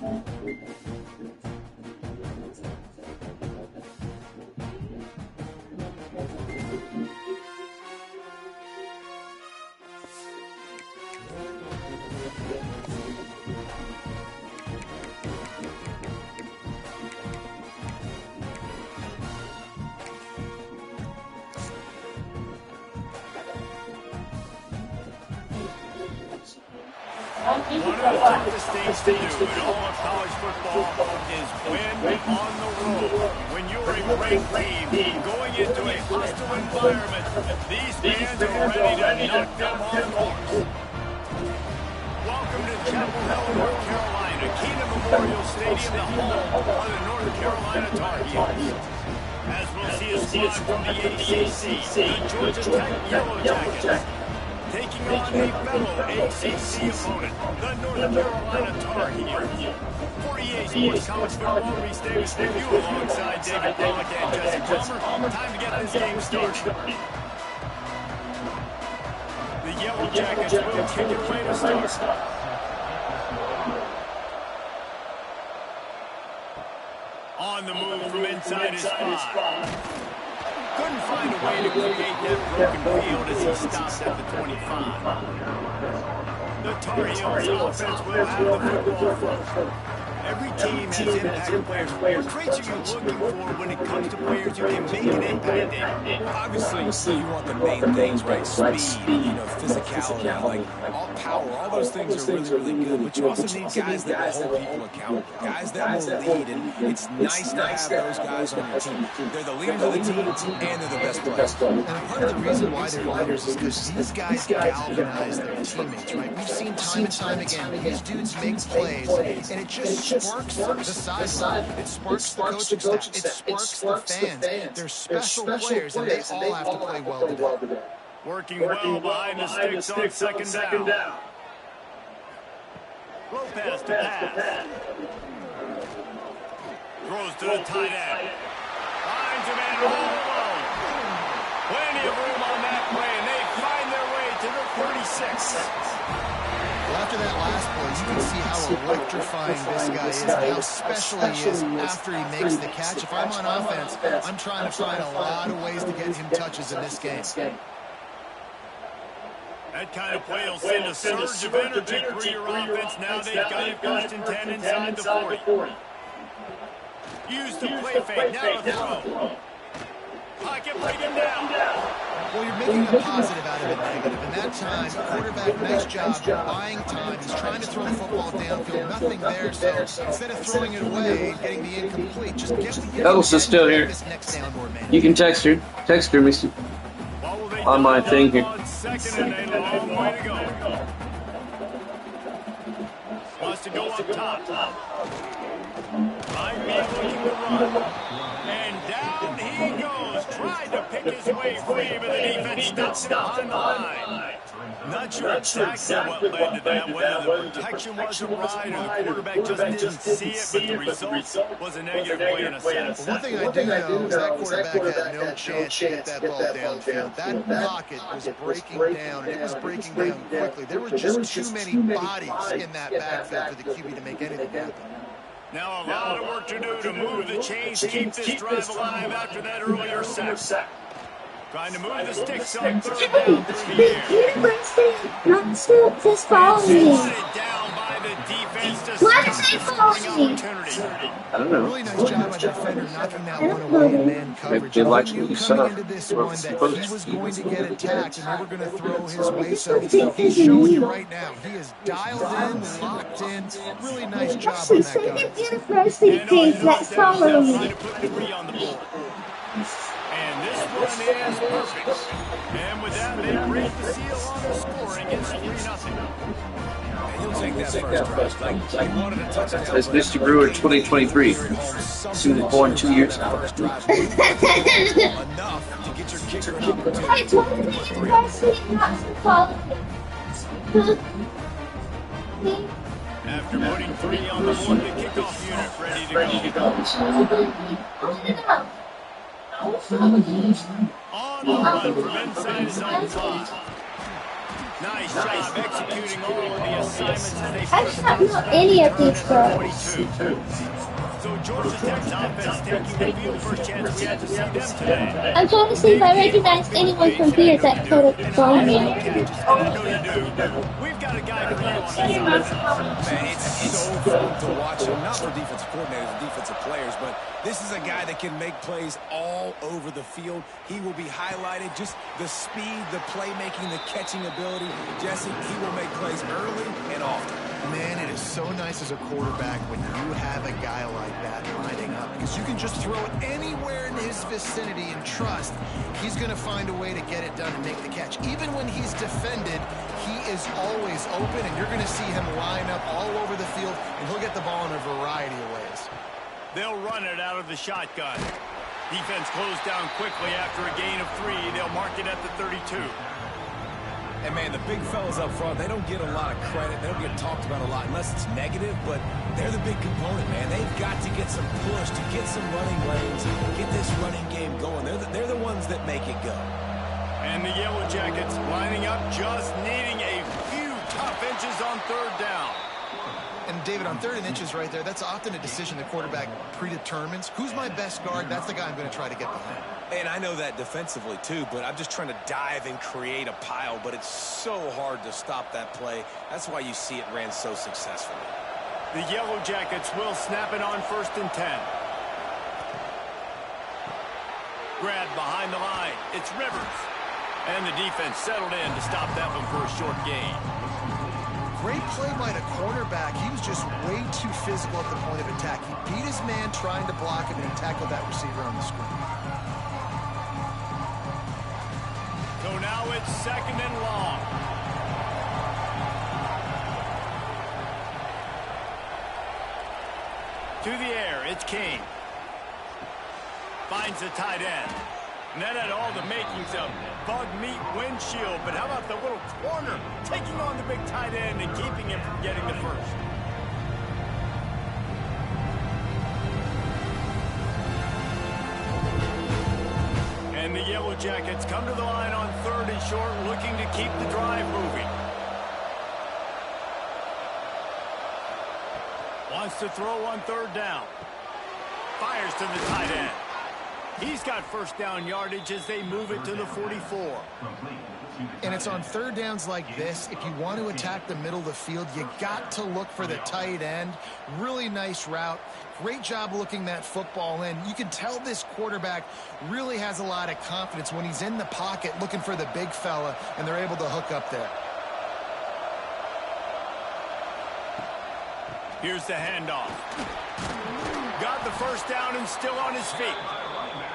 One of the toughest things to do in all of college football is win on the road. When you're a great team going into a hostile environment, these fans are ready to knock them on the course. Welcome to Chapel Hill, North Carolina, Keenan Memorial Stadium, the home of the North Carolina Tar Heels. As we'll see a squad from the ACC, the Georgia Tech Yellow Jackets, taking on a fellow ACC opponent, the North Carolina Tar Heels. 48 Sports College Football, Reese Davis with you alongside David Pollack and Jesse Palmer. Time to get this game started. The Yellow Jackets will kick it away to start. On the move from inside his spot. Couldn't find a way to create that broken field as he stopped at the 25. The Tar Heels offense will have the football first. Every team has impact players. What traits are you looking for when it comes to players who can make an impact in? Well, obviously, you want the main things, right? Speed, physicality, like all power, all those things are really, really good. But you also need guys that will hold people accountable, guys that will lead. And it's nice to have those guys on your team. They're the leaders of the team, and they're the best players. And part of the reason why they're leaders is because these guys galvanize their teammates, right? We've seen time and time again, these dudes make plays, and it just sparks the sideline. It sparks the coaching staff. It sparks the fans. They're special players, and they all have to play well today. Working well behind the sticks on second down. Lopez to pass. Throws to the tight end. Finds a man all alone. Plenty of room on that play, and they find their way to the 36. Well, after that last play, you can see how electrifying this guy is and how special he is after he makes the catch. If I'm on offense, I'm trying to find a lot of ways to get him touches in this game. That kind of play will send a surge of energy through your offense. Now they've got it first and 10 inside the 40. Use the play fake, now to throw. Pocket breaking down. Well, you're making a positive out of a negative. And that time, quarterback, nice job buying time. He's trying to throw the football downfield. Nothing there, so instead of throwing it away and getting the incomplete, just get Elsa's still here. You can text her. Text her, Mr. On my thing here. Second and a long way to go. Wants to go up top. Might be looking to run. And down he goes. Tried to pick his way free, but the defense stops behind the line. Not sure exactly what led to that, whether the protection wasn't right or the quarterback just didn't see it, but the result was a negative play in a sense. One thing I do know is that quarterback had no chance to get that ball downfield. That pocket was breaking down, and it was breaking down quickly. There were just too many bodies in that backfield for the QB to make anything happen. Now a lot of work to do to move the chains, keep this drive alive after that earlier sack. Trying to move the sticks on third down through the air. Not still just follow me. Down by the defense to Why does they follow me? I don't know. Really nice job by the defender knocking that one away in man coverage. They like He knew you set coming up. into this one that he was going to get attacked and they were going to throw his way. So he's showing you right now. He is dialed in, locked in. Really nice job on that guy. University kids that follow me. And this one is perfect. And with that, they break the seal on the scoring. It's 3-0. And he'll take that first drive. He wanted a touchdown. Says Mr. Brewer 2023. Soon as born 2 years ago. Enough to get your kicker an opportunity. I told the university not to follow me. After putting 3 on the board, the kickoff unit ready to go. On the run from inside his own 5. Nice job executing all of the assignments as they I push do not first know down any of and these turn girls. at the 22. So Georgia Tech's offense taking the field. First chance we had to see them today. I'm trying to see if I recognize anyone from here that could have gone Make there. catches, and I know you do. We've got a guy for you on this offense. Man, it's so fun to watch him, not for defensive coordinators and defensive players, but this is a guy that can make plays all over the field. He will be highlighted, just the speed, the playmaking, the catching ability. Jesse, he will make plays early and often. Man, it is so nice as a quarterback when you have a guy like that lining up, because you can just throw it anywhere in his vicinity and trust he's going to find a way to get it done and make the catch. Even when he's defended, he is always open, and you're going to see him line up all over the field, and he'll get the ball in a variety of ways. They'll run it out of the shotgun. Defense closed down quickly after a gain of 3. They'll mark it at the 32. And, man, the big fellas up front, they don't get a lot of credit. They don't get talked about a lot unless it's negative, but they're the big component, man. They've got to get some push, to get some running lanes, get this running game going. They're the ones that make it go. And the Yellow Jackets lining up, just needing a few tough inches on third down. And, David, on 3rd and inches right there, that's often a decision the quarterback predetermines. Who's my best guard? That's the guy I'm going to try to get behind. And I know that defensively, too, but I'm just trying to dive and create a pile, but it's so hard to stop that play. That's why you see it ran so successfully. The Yellow Jackets will snap it on 1st and 10. Grab behind the line. It's Rivers. And the defense settled in to stop that one for a short gain. Great play by the cornerback. He was just way too physical at the point of attack. He beat his man trying to block him, and he tackled that receiver on the screen. So now it's 2nd and long. To the air, it's Kane. Finds the tight end. And that had all the makings of bug meat windshield. But how about the little corner taking on the big tight end and keeping him from getting the first? And the Yellow Jackets come to the line on 3rd and short, looking to keep the drive moving. Wants to throw on 3rd down. Fires to the tight end. He's got first down yardage as they move it to the 44. And it's on 3rd downs like this. If you want to attack the middle of the field, you got to look for the tight end. Really nice route. Great job looking that football in. You can tell this quarterback really has a lot of confidence when he's in the pocket looking for the big fella, and they're able to hook up there. Here's the handoff. Got the first down and still on his feet.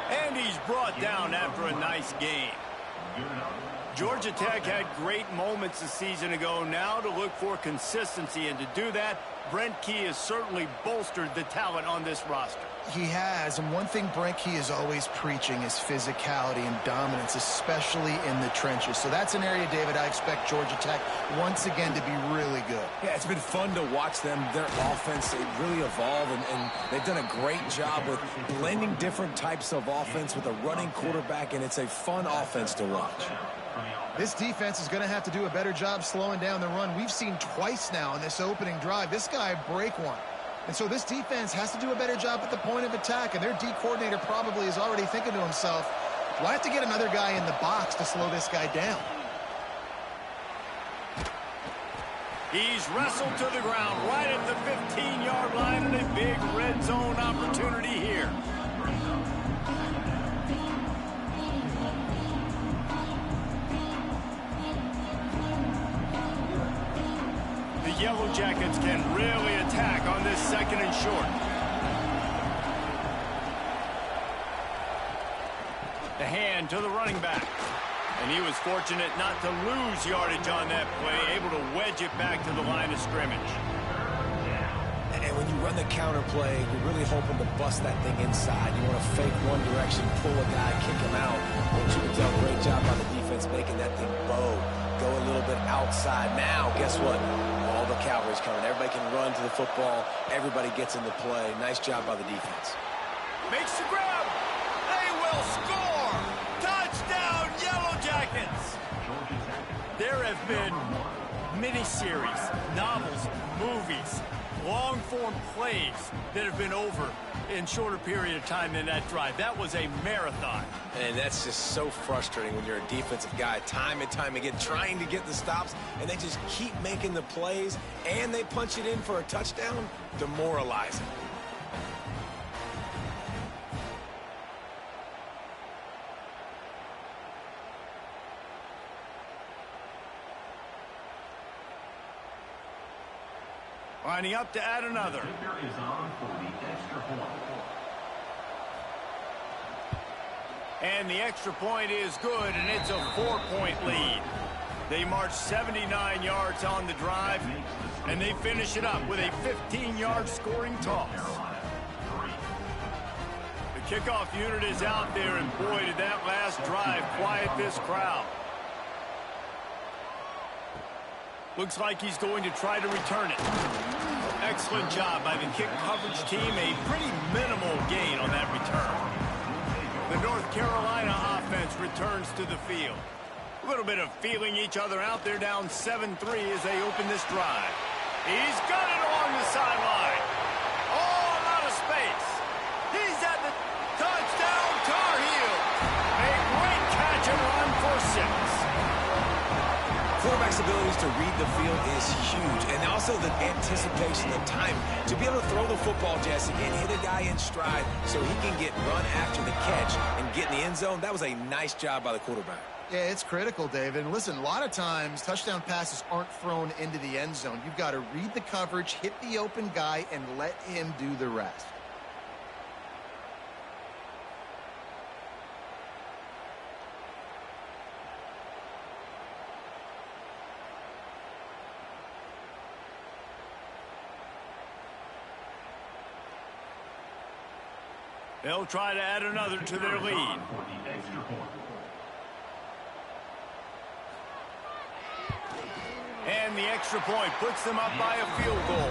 And he's brought down after a nice game. Georgia Tech had great moments a season ago. Now to look for consistency, and to do that, Brent Key has certainly bolstered the talent on this roster. He has, and one thing Brent Key is always preaching is physicality and dominance, especially in the trenches. So that's an area, David, I expect Georgia Tech once again to be really good. Yeah, it's been fun to watch them, their offense really evolve, and they've done a great job with blending different types of offense with a running quarterback, and it's a fun offense to watch. This defense is going to have to do a better job slowing down the run. We've seen twice now in this opening drive this guy break one. And so this defense has to do a better job at the point of attack, and their D coordinator probably is already thinking to himself, do I have to get another guy in the box to slow this guy down? He's wrestled to the ground right at the 15-yard line, and a big red zone opportunity here. The Yellow Jackets can really attack on this 2nd and short. The hand to the running back. And he was fortunate not to lose yardage on that play, able to wedge it back to the line of scrimmage. And when you run the counter play, you're really hoping to bust that thing inside. You want to fake one direction, pull a guy, kick him out. But you can tell, great job by the defense making that thing bow, go a little bit outside. Now, guess what? All the cavalry's coming. Everybody can run to the football. Everybody gets into play. Nice job by the defense. Makes the grab. They will score. Touchdown, Yellow Jackets. There have been miniseries, novels, movies, long-form plays that have been over in shorter period of time than that drive. That was a marathon. And that's just so frustrating when you're a defensive guy, time and time again, trying to get the stops, and they just keep making the plays, and they punch it in for a touchdown. Demoralizing. Lining up to add another. And the extra point is good, and it's a 4-point lead. They march 79 yards on the drive, and they finish it up with a 15-yard scoring toss. The kickoff unit is out there, and boy, did that last drive quiet this crowd. Looks like he's going to try to return it. Excellent job by the kick coverage team. A pretty minimal gain on that return. The North Carolina offense returns to the field. A little bit of feeling each other out there, down 7-3 as they open this drive. He's got it along the sideline. Oh, a lot of space. He's at the touchdown, Tar Heels. A great catch and run for 6. Quarterback's abilities to read the field is huge, and also the anticipation, the time to be able to throw the football, Jesse, and hit a guy in stride so he can get run after the catch and get in the end zone. That was a nice job by the quarterback. Yeah, it's critical, David. And listen, a lot of times touchdown passes aren't thrown into the end zone. You've got to read the coverage, hit the open guy, and let him do the rest. They'll try to add another to their lead. And the extra point puts them up by a field goal.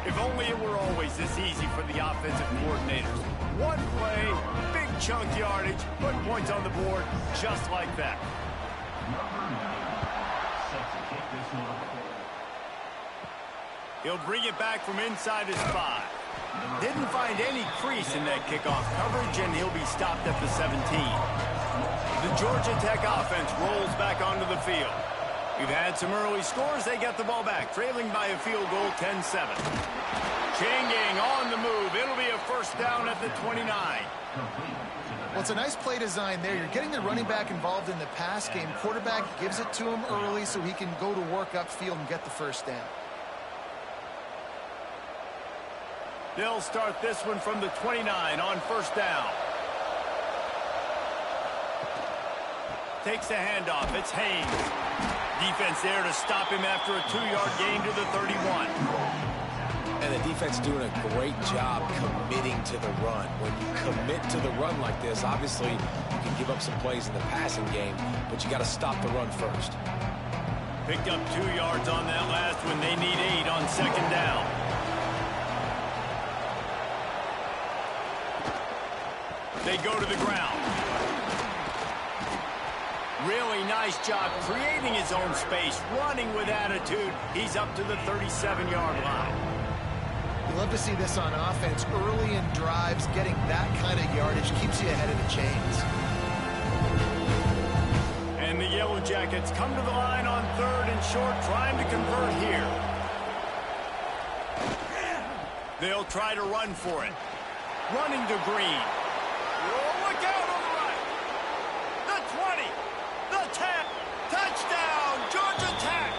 If only it were always this easy for the offensive coordinators. One play, big chunk yardage, put points on the board just like that. He'll bring it back from inside his 5. Didn't find any crease in that kickoff coverage, and he'll be stopped at the 17. The Georgia Tech offense rolls back onto the field. We've had some early scores. They get the ball back, trailing by a field goal, 10-7. Changing on the move. It'll be a first down at the 29. Well, it's a nice play design there. You're getting the running back involved in the pass game. Quarterback gives it to him early so he can go to work upfield and get the first down. They'll start this one from the 29 on first down. Takes the handoff. It's Haynes. Defense there to stop him after a 2-yard gain to the 31. And the defense doing a great job committing to the run. When you commit to the run like this, obviously you can give up some plays in the passing game, but you got to stop the run first. Picked up 2 yards on that last one. They need 8 on second down. They go to the ground. Really nice job creating his own space, running with attitude. He's up to the 37-yard line. You love to see this on offense. Early in drives, getting that kind of yardage keeps you ahead of the chains. And the Yellow Jackets come to the line on 3rd and short, trying to convert here. They'll try to run for it. Running to Green. Oh, look out on the right. The 20. The 10. Touchdown, Georgia Tech.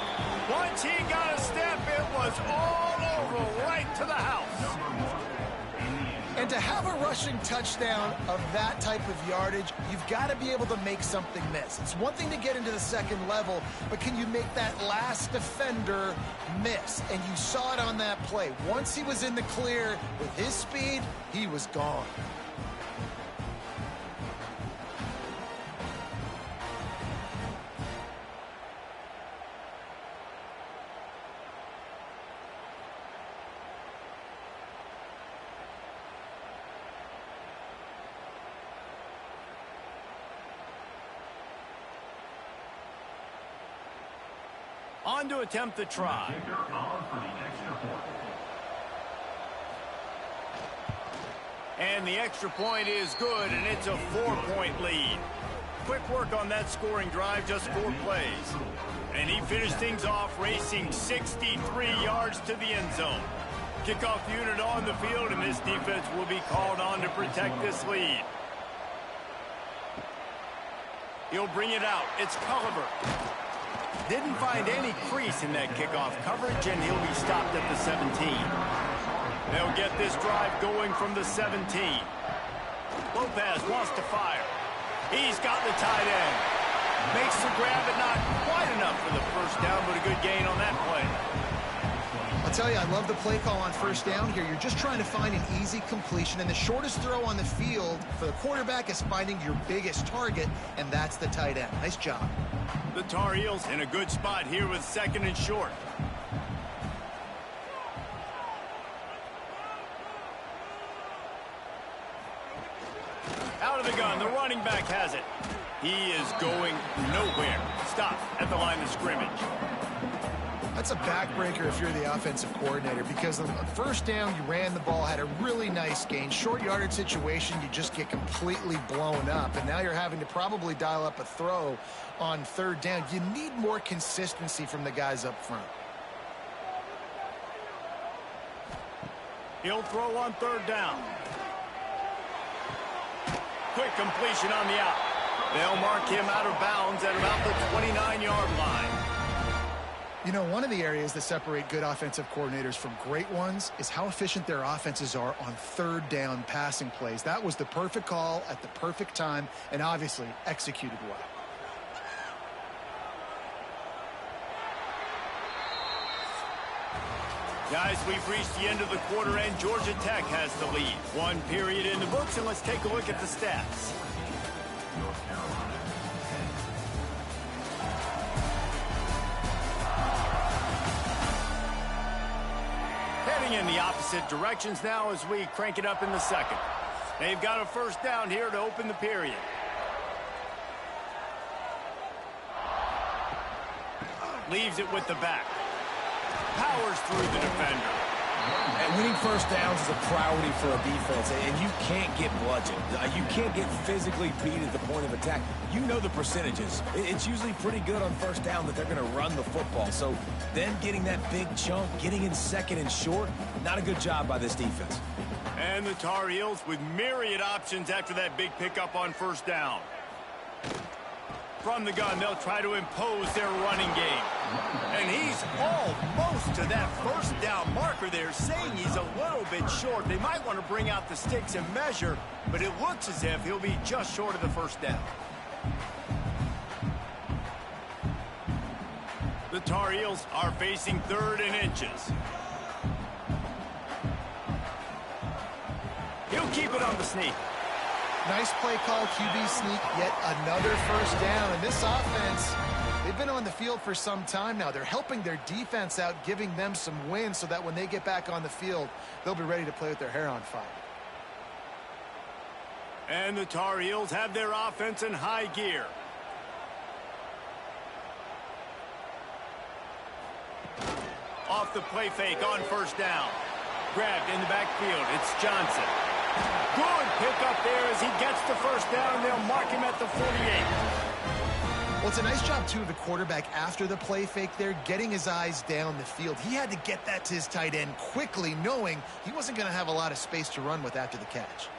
Once he got a step, it was all over, right to the house. And to have a rushing touchdown of that type of yardage, you've got to be able to make something miss. It's one thing to get into the second level, but can you make that last defender miss? And you saw it on that play. Once he was in the clear with his speed, he was gone. On to attempt the try. And the extra point is good, and it's a 4-point lead. Quick work on that scoring drive, just 4 plays. And he finished things off racing 63 yards to the end zone. Kickoff unit on the field, and this defense will be called on to protect this lead. He'll bring it out. It's Culliver. Didn't find any crease in that kickoff coverage, and he'll be stopped at the 17. They'll get this drive going from the 17. Lopez wants to fire. He's got the tight end. Makes the grab, but not quite enough for the first down, but a good gain on that play. I'll tell you, I love the play call on first down here. You're just trying to find an easy completion, and the shortest throw on the field for the quarterback is finding your biggest target, and that's the tight end. Nice job. The Tar Heels in a good spot here with 2nd and short. Out of the gun, the running back has it. He is going nowhere. Stop at the line of scrimmage. That's a backbreaker if you're the offensive coordinator, because on first down, you ran the ball, had a really nice gain. Short yardage situation, you just get completely blown up, and now you're having to probably dial up a throw on 3rd down. You need more consistency from the guys up front. He'll throw on 3rd down. Quick completion on the out. They'll mark him out of bounds at about the 29-yard line. You know, one of the areas that separate good offensive coordinators from great ones is how efficient their offenses are on 3rd down passing plays. That was the perfect call at the perfect time and obviously executed well. Guys, we've reached the end of the quarter, and Georgia Tech has the lead. 1 period in the books, and let's take a look at the stats. Heading in the opposite directions now as we crank it up in the 2nd. They've got a first down here to open the period. Leaves it with the back. Powers through the defender. And winning first downs is a priority for a defense, and you can't get bludgeoned. You can't get physically beat at the point of attack. You know the percentages. It's usually pretty good on first down that they're going to run the football. So then getting that big chunk, getting in 2nd and short, not a good job by this defense. And the Tar Heels with myriad options after that big pickup on first down. From the gun, they'll try to impose their running game. And he's almost to that first down marker there, saying he's a little bit short. They might want to bring out the sticks and measure, but it looks as if he'll be just short of the first down. The Tar Heels are facing 3rd and inches. He'll keep it on the sneak. Nice play call, QB sneak, yet another first down. And this offense, they've been on the field for some time now. They're helping their defense out, giving them some wins so that when they get back on the field, they'll be ready to play with their hair on fire. And the Tar Heels have their offense in high gear. Off the play fake on first down. Grabbed in the backfield. It's Johnson. Good pickup there as he gets the first down, and they'll mark him at the 48. Well, it's a nice job, too, of the quarterback after the play fake there, getting his eyes down the field. He had to get that to his tight end quickly, knowing he wasn't going to have a lot of space to run with after the catch.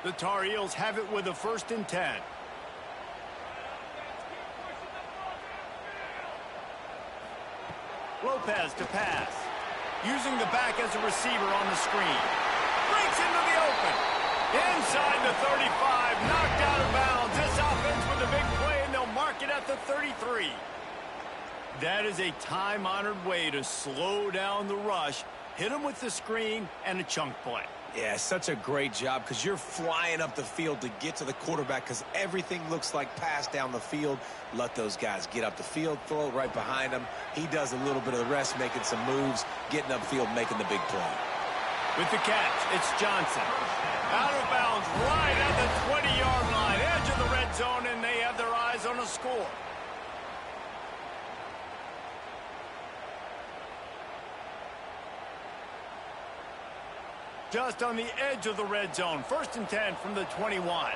The Tar Heels have it with a 1st and 10. Lopez to pass. Using the back as a receiver on the screen. Breaks into the open. Inside the 35. Knocked out of bounds. This offense with a big play, and they'll mark it at the 33. That is a time-honored way to slow down the rush. Hit them with the screen and a chunk play. Yeah, such a great job because you're flying up the field to get to the quarterback because everything looks like pass down the field. Let those guys get up the field, throw it right behind him. He does a little bit of the rest, making some moves, getting upfield, making the big play. With the catch, it's Johnson. Out of bounds right at the 20-yard line, edge of the red zone, and they have their eyes on a score. Just on the edge of the red zone. 1st and 10 from the 21.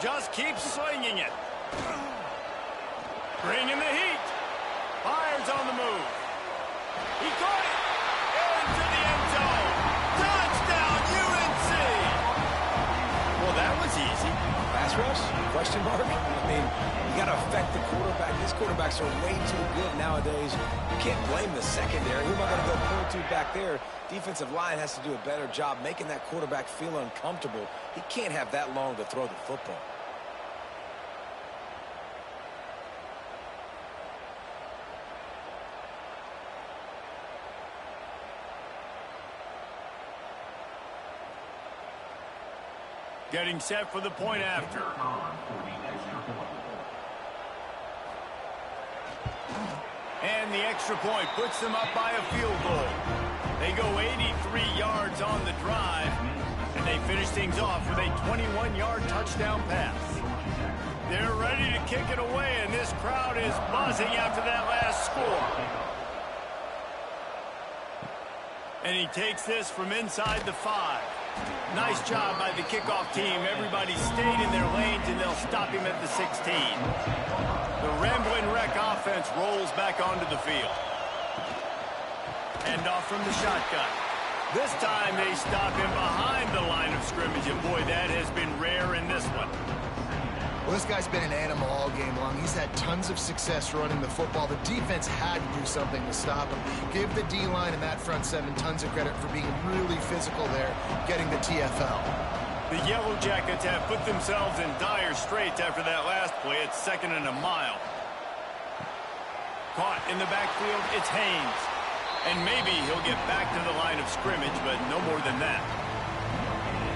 Just keeps swinging it. Bringing the heat. Fires on the move. He caught it. Into the end zone. Touchdown, UNC. Well, that was easy. Pass rush? Question mark? I mean, you got to affect the quarterback. These quarterbacks are way too good nowadays. You can't blame the secondary. Who am I going to go point to back there? Defensive line has to do a better job making that quarterback feel uncomfortable. He can't have that long to throw the football. Getting set for the point after. And the extra point puts them up by a field goal. They go 83 yards on the drive, and they finish things off with a 21-yard touchdown pass. They're ready to kick it away, and this crowd is buzzing after that last score. And he takes this from inside the 5. Nice job by the kickoff team. Everybody stayed in their lanes, and they'll stop him at the 16. The Ramblin' Wreck offense rolls back onto the field. Hand off from the shotgun. This time they stop him behind the line of scrimmage, and boy, that has been rare in this one. Well, this guy's been an animal all game long. He's had tons of success running the football. The defense had to do something to stop him. Give the D-line and that front 7 tons of credit for being really physical there, getting the TFL. The Yellow Jackets have put themselves in dire straits after that last play. It's 2nd and a mile. Caught in the backfield, it's Haynes. And maybe he'll get back to the line of scrimmage, but no more than that.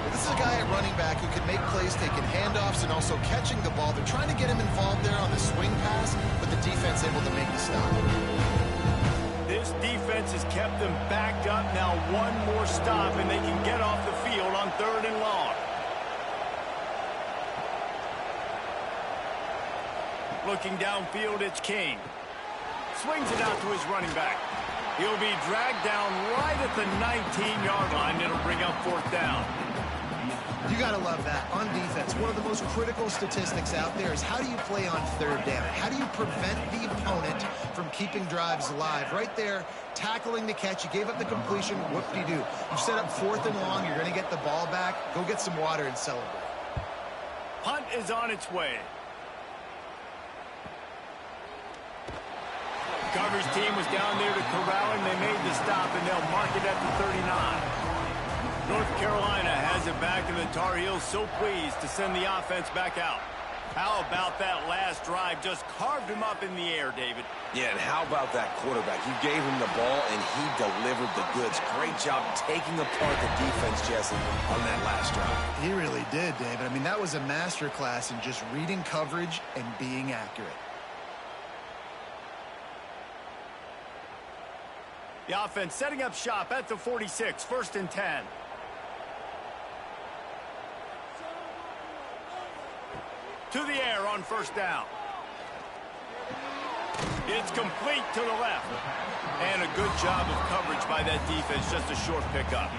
This is a guy at running back who can make plays taking handoffs and also catching the ball. They're trying to get him involved there on the swing pass, but the defense able to make the stop. This defense has kept them backed up. Now one more stop, and they can get off the field on 3rd and long. Looking downfield, it's King. Swings it out to his running back. He'll be dragged down right at the 19-yard line. It'll bring up 4th down. You got to love that. On defense, one of the most critical statistics out there is how do you play on 3rd down? How do you prevent the opponent from keeping drives alive? Right there, tackling the catch. You gave up the completion. Whoop-de-doo. You set up 4th and long. You're going to get the ball back. Go get some water and celebrate. Punt is on its way. Coverage team was down there to corral him. They made the stop, and they'll mark it at the 39. North Carolina has it back, and the Tar Heels so pleased to send the offense back out. How about that last drive? Just carved him up in the air, David. Yeah, and how about that quarterback? You gave him the ball, and he delivered the goods. Great job taking apart the defense, Jesse, on that last drive. He really did, David. I mean, that was a masterclass in just reading coverage and being accurate. The offense setting up shop at the 46, 1st and 10. To the air on 1st down. It's complete to the left. And a good job of coverage by that defense. Just a short pickup.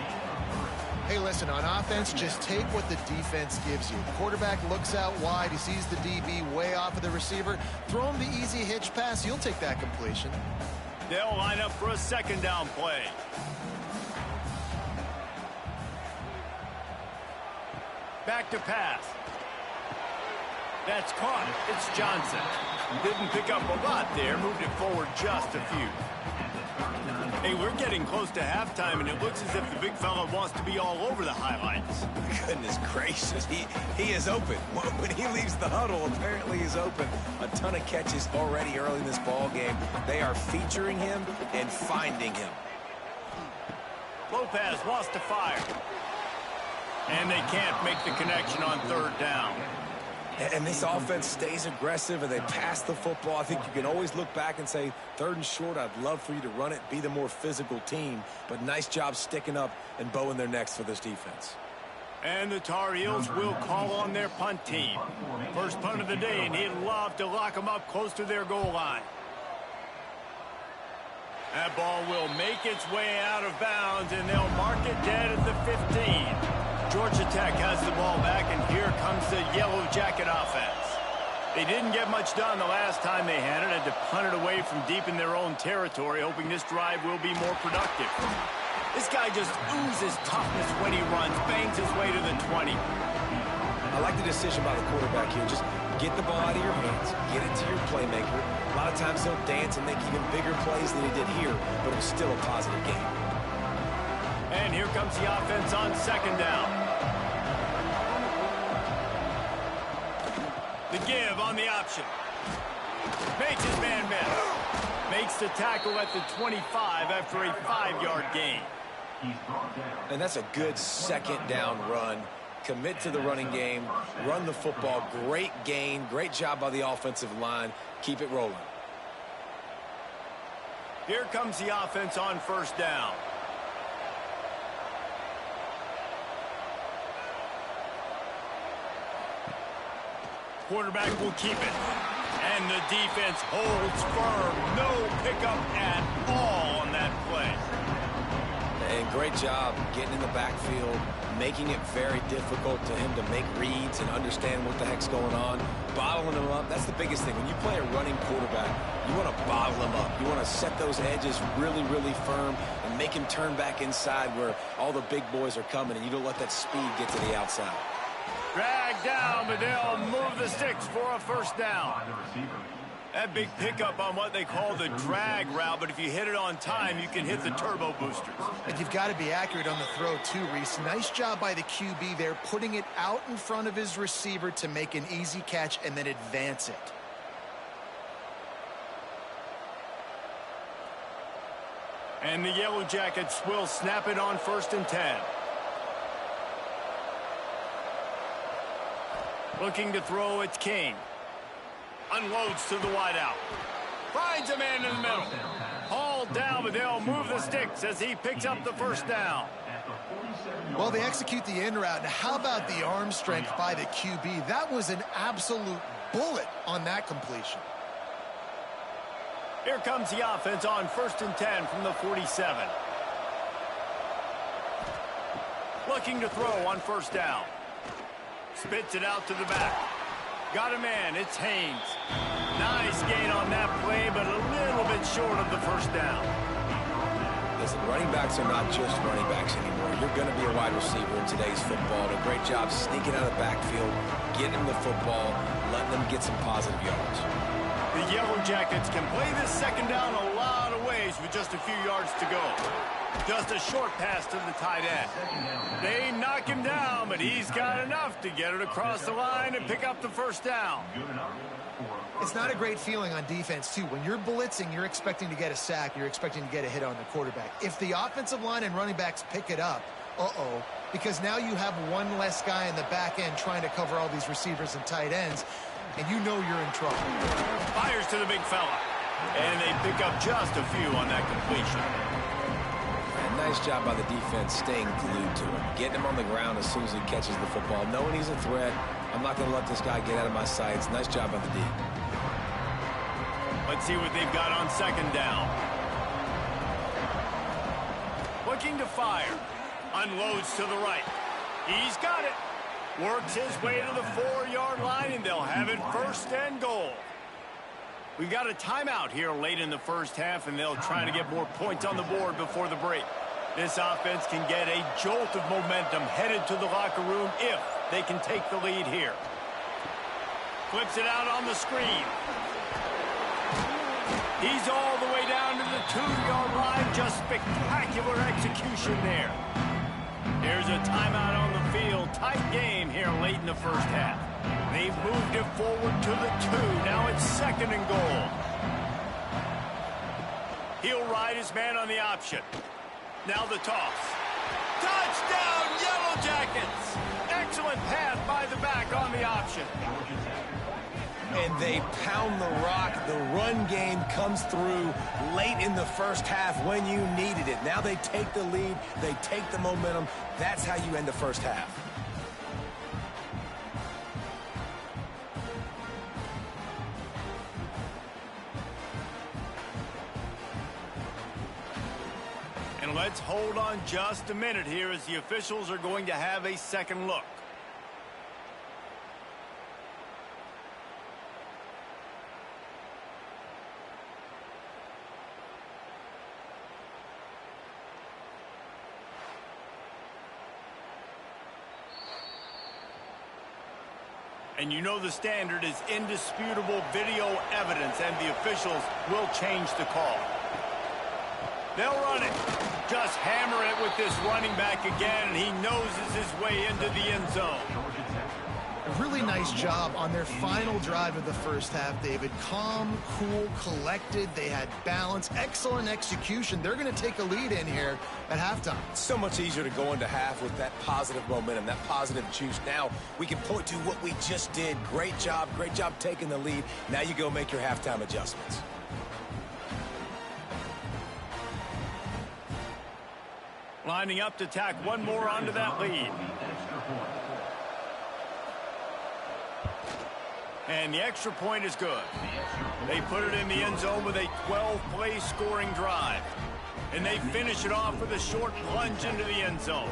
Hey, listen, on offense, just take what the defense gives you. The quarterback looks out wide. He sees the DB way off of the receiver. Throw him the easy hitch pass. You'll take that completion. They'll line up for a 2nd down play. Back to pass. That's caught. It's Johnson. Didn't pick up a lot there. Moved it forward just a few. Hey, we're getting close to halftime, and it looks as if the big fella wants to be all over the highlights. Goodness gracious, he is open. When he leaves the huddle, apparently he's open. A ton of catches already early in this ball game. They are featuring him and finding him. Lopez wants to fire. And they can't make the connection on 3rd down. And this offense stays aggressive, and they pass the football. I think you can always look back and say, 3rd and short, I'd love for you to run it, be the more physical team. But nice job sticking up and bowing their necks for this defense. And the Tar Heels will call on their punt team. First punt of the day, and he'd love to lock them up close to their goal line. That ball will make its way out of bounds, and they'll mark it dead at the 15. Georgia Tech has the ball back, and here comes the Yellow Jacket offense. They didn't get much done the last time they had it. Had to punt it away from deep in their own territory, hoping this drive will be more productive. This guy just oozes toughness when he runs, bangs his way to the 20. I like the decision by the quarterback here. Just get the ball out of your hands, get it to your playmaker. A lot of times they'll dance and make even bigger plays than he did here, but it was still a positive game. And here comes the offense on second down. The give on the option. Makes his man miss. Makes the tackle at the 25 after a 5-yard gain. And that's a good second down run. Commit to the running game, run the football. Great gain, great job by the offensive line. Keep it rolling. Here comes the offense on first down. Quarterback will keep it. And the defense holds firm. No pickup at all on that play. And great job getting in the backfield, making it very difficult to him to make reads and understand what the heck's going on. Bottling him up, that's the biggest thing. When you play a running quarterback, you want to bottle him up. You want to set those edges really, really firm and make him turn back inside where all the big boys are coming, and you don't let that speed get to the outside. Drag down, but they'll move the sticks for a first down. That big pickup on what they call the drag route, but if you hit it on time, you can hit the turbo boosters. And you've got to be accurate on the throw too, Reese. Nice job by the QB there, putting it out in front of his receiver to make an easy catch and then advance it. And the Yellow Jackets will snap it on first and 10. Looking to throw, it's King. Unloads to the wideout. Finds a man in the middle. Hauled down, but they'll move the sticks as he picks up the first down. Well, they execute the in route. Now, how about the arm strength by the QB? That was an absolute bullet on that completion. Here comes the offense on first and 10 from the 47. Looking to throw on first down. Spits it out to the back. Got a man, it's Haynes. Nice gain on that play, but a little bit short of the first down. Listen, running backs are not just running backs anymore. You're going to be a wide receiver in today's football. A great job sneaking out of the backfield, getting the football, letting them get some positive yards. The Yellow Jackets can play this second down a lot of ways with just a few yards to go. Just a short pass to the tight end. They knock him down, but he's got enough to get it across the line and pick up the first down. It's not a great feeling on defense, too. When you're blitzing, you're expecting to get a sack. You're expecting to get a hit on the quarterback. If the offensive line and running backs pick it up, because now you have one less guy in the back end trying to cover all these receivers and tight ends, and you know you're in trouble. Fires to the big fella. And they pick up just a few on that completion. Nice job by the defense staying glued to him. Getting him on the ground as soon as he catches the football. Knowing he's a threat. I'm not going to let this guy get out of my sights. Nice job by the D. Let's see what they've got on second down. Looking to fire. Unloads to the right. He's got it. Works his way to the 4-yard line, and they'll have it first and goal. We've got a timeout here late in the first half, and they'll try to get more points on the board before the break. This offense can get a jolt of momentum headed to the locker room if they can take the lead here. Flips it out on the screen. He's all the way down to the 2-yard line. Just spectacular execution there. Here's a timeout on the field. Tight game here late in the first half. They've moved it forward to the 2. Now it's second and goal. He'll ride his man on the option. Now the toss. Touchdown, Yellow Jackets! Excellent pass by the back on the option. And they pound the rock. The run game comes through late in the first half when you needed it. Now they take the lead. They take the momentum. That's how you end the first half. And let's hold on just a minute here as the officials are going to have a second look. And you know the standard is indisputable video evidence, and the officials will change the call. They'll run it. Just hammer it with this running back again, and he noses his way into the end zone. A really nice job on their final drive of the first half, David. Calm, cool, collected. They had balance, excellent execution. They're going to take a lead in here at halftime. It's so much easier to go into half with that positive momentum, that positive juice. Now we can point to what we just did. Great job taking the lead. Now you go make your halftime adjustments. Lining up to tack one more onto that lead. And the extra point is good. They put it in the end zone with a 12-play scoring drive. And they finish it off with a short plunge into the end zone.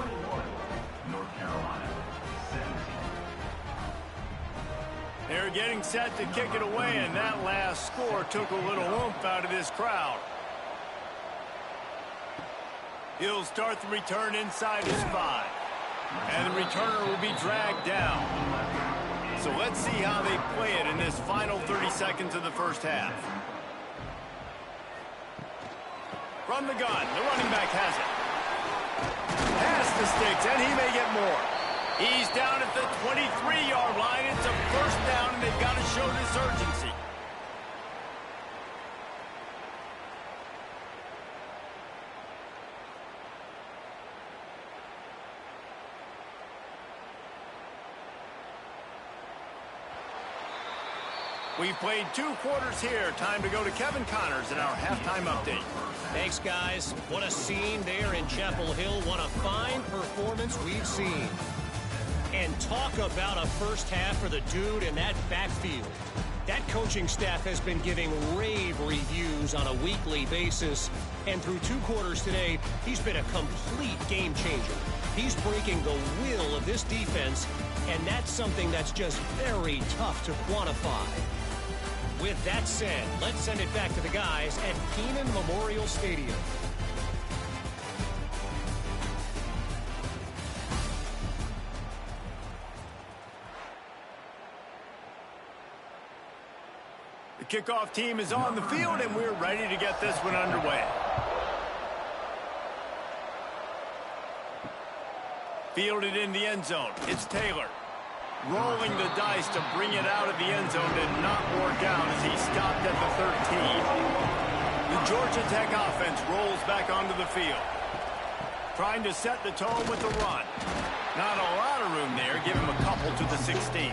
They're getting set to kick it away, and that last score took a little oomph out of this crowd. He'll start the return inside his 5. And the returner will be dragged down. So let's see how they play it in this final 30 seconds of the first half. From the gun, the running back has it. Pass the sticks, and he may get more. He's down at the 23-yard line. It's a first down, and they've got to show this urgency. We've played 2 quarters here. Time to go to Kevin Connors in our halftime update. Thanks, guys. What a scene there in Chapel Hill. What a fine performance we've seen. And talk about a first half for the dude in that backfield. That coaching staff has been giving rave reviews on a weekly basis. And through 2 quarters today, he's been a complete game changer. He's breaking the will of this defense, and that's something that's just very tough to quantify. With that said, let's send it back to the guys at Kenan Memorial Stadium. The kickoff team is on the field, and we're ready to get this one underway. Fielded in the end zone. It's Taylor. Rolling the dice to bring it out of the end zone did not work out as he stopped at the 13. The Georgia Tech offense rolls back onto the field. Trying to set the tone with the run. Not a lot of room there. Give him a couple to the 16.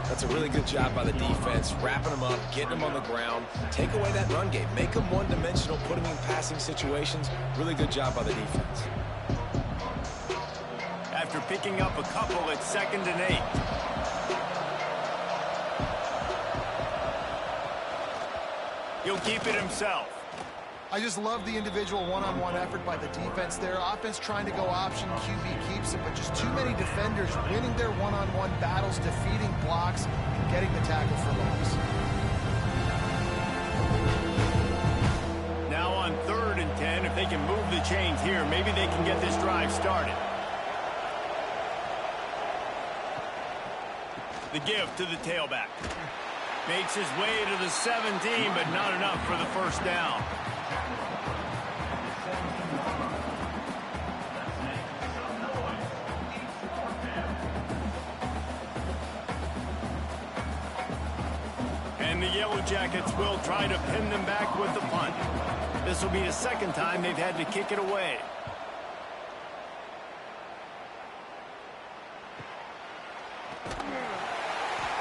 That's a really good job by the defense, wrapping them up, getting them on the ground, take away that run game, make them one-dimensional, put them in passing situations. Really good job by the defense. After picking up a couple, it's 2nd and 8. He'll keep it himself. I just love the individual one-on-one effort by the defense there. Offense trying to go option, QB keeps it, but just too many defenders winning their one-on-one battles, defeating blocks, and getting the tackle for loss. Now on 3rd and 10, if they can move the chains here, maybe they can get this drive started. The give to the tailback. Makes his way to the 17, but not enough for the first down. And the Yellow Jackets will try to pin them back with the punt. This will be the 2nd time they've had to kick it away.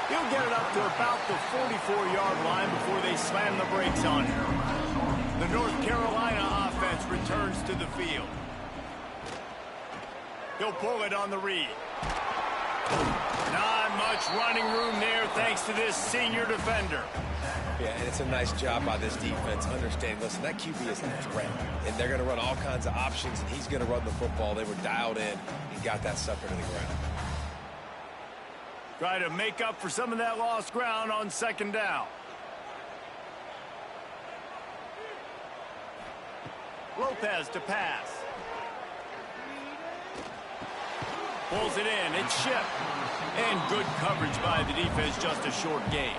He'll get it up to about the 44-yard line before they slam the brakes on him. The North Carolina offense returns to the field. He'll pull it on the read. Not much running room there thanks to this senior defender. Yeah, and it's a nice job by this defense understanding, listen, that QB is a threat, and they're going to run all kinds of options, and he's going to run the football. They were dialed in and got that sucker to the ground. Try to make up for some of that lost ground on second down. Lopez to pass. Pulls it in. It's Shipp. And good coverage by the defense, just a short gain.